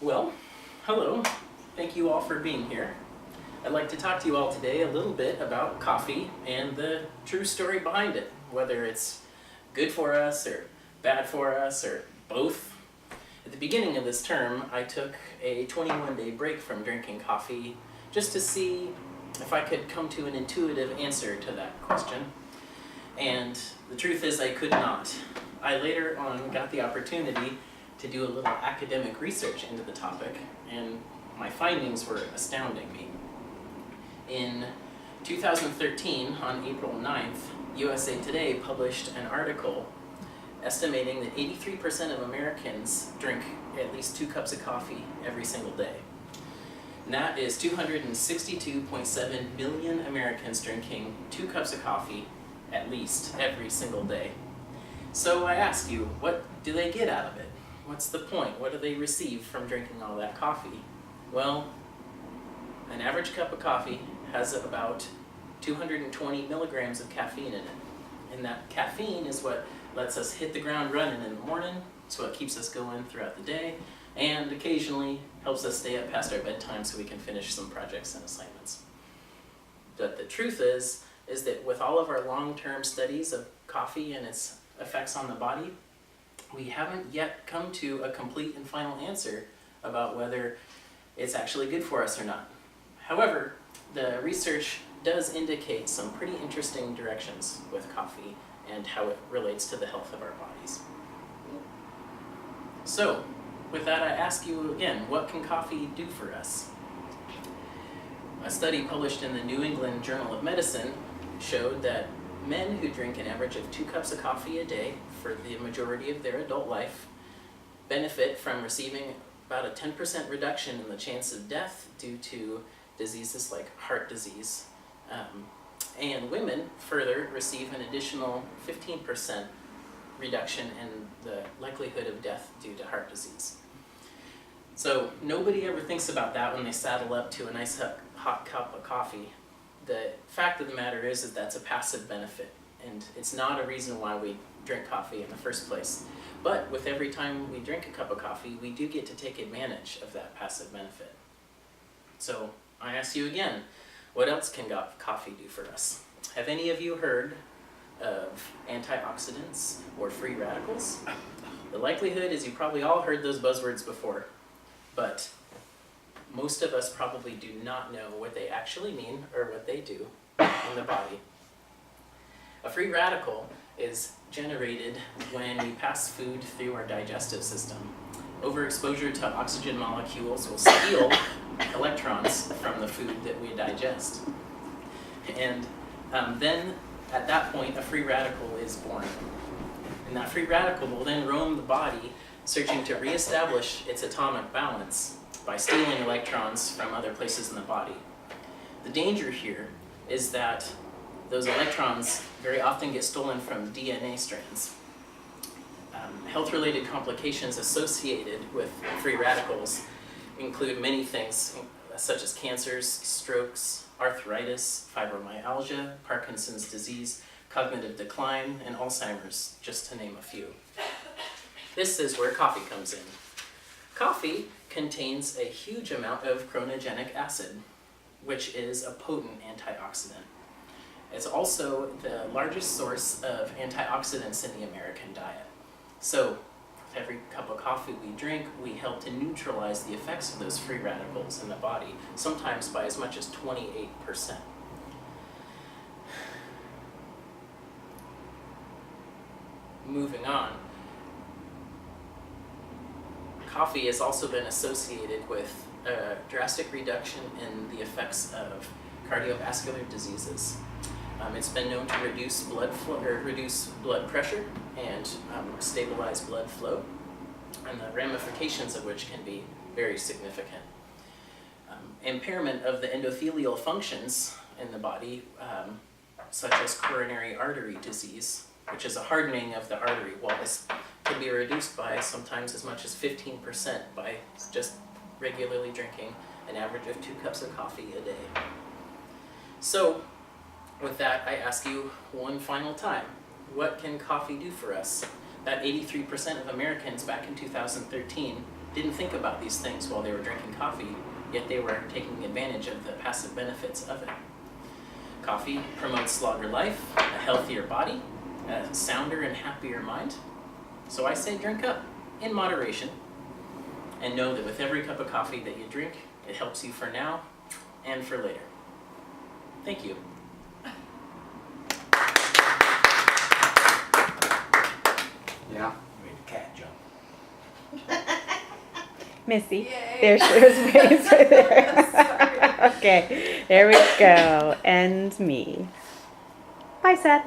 Well, hello. Thank you all for being here. I'd like to talk to you all today a little bit about coffee and the true story behind it, whether it's good for us or bad for us or both. At the beginning of this term, I took a 21-day break from drinking coffee just to see if I could come to an intuitive answer to that question. And the truth is I could not. I later on got the opportunity to do a little academic research into the topic, and my findings were astounding me. In 2013, on April 9th, USA Today published an article estimating that 83% of Americans drink at least 2 cups of coffee every single day. And that is 262.7 million Americans drinking 2 cups of coffee at least every single day. So I ask you, what do they get out of it? What's the point? What do they receive from drinking all that coffee? Well, an average cup of coffee has about 220 milligrams of caffeine in it. And that caffeine is what lets us hit the ground running in the morning. It's what keeps us going throughout the day, and occasionally helps us stay up past our bedtime so we can finish some projects and assignments. But the truth is that with all of our long-term studies of coffee and its effects on the body, we haven't yet come to a complete and final answer about whether it's actually good for us or not. However, the research does indicate some pretty interesting directions with coffee and how it relates to the health of our bodies. So, with that, I ask you again, what can coffee do for us? A study published in the New England Journal of Medicine showed that men who drink an average of 2 cups of coffee a day for the majority of their adult life benefit from receiving about a 10% reduction in the chance of death due to diseases like heart disease. And women further receive an additional 15% reduction in the likelihood of death due to heart disease. So nobody ever thinks about that when they saddle up to a nice hot cup of coffee. The fact of the matter is that that's a passive benefit, and it's not a reason why we drink coffee in the first place. But with every time we drink a cup of coffee, we do get to take advantage of that passive benefit. So I ask you again, what else can coffee do for us? Have any of you heard of antioxidants or free radicals? The likelihood is you probably all heard those buzzwords before, but most of us probably do not know what they actually mean or what they do in the body. A free radical is generated when we pass food through our digestive system. Overexposure to oxygen molecules will steal electrons from the food that we digest. And then, at that point, a free radical is born. And that free radical will then roam the body, searching to reestablish its atomic balance by stealing electrons from other places in the body. The danger here is that those electrons very often get stolen from DNA strands. Health-related complications associated with free radicals include many things, such as cancers, strokes, arthritis, fibromyalgia, Parkinson's disease, cognitive decline, and Alzheimer's, just to name a few. This is where coffee comes in. Coffee contains a huge amount of chronogenic acid, which is a potent antioxidant. It's also the largest source of antioxidants in the American diet. So, with every cup of coffee we drink, we help to neutralize the effects of those free radicals in the body, sometimes by as much as 28%. Moving on. Coffee has also been associated with a drastic reduction in the effects of cardiovascular diseases. It's been known to reduce blood pressure and stabilize blood flow, and the ramifications of which can be very significant. Impairment of the endothelial functions in the body, such as coronary artery disease, which is a hardening of the artery walls, can be reduced by sometimes as much as 15% by just regularly drinking an average of 2 cups of coffee a day. So, with that, I ask you one final time, what can coffee do for us? That 83% of Americans back in 2013 didn't think about these things while they were drinking coffee, yet they were taking advantage of the passive benefits of it. Coffee promotes longer life, a healthier body, a sounder and happier mind. So I say drink up in moderation, and know that with every cup of coffee that you drink, it helps you for now and for later. Thank you. Yeah. Made the cat jump. Missy. Yay. There she was waiting for there. Sorry. Okay, there we go. And me. Bye, Seth.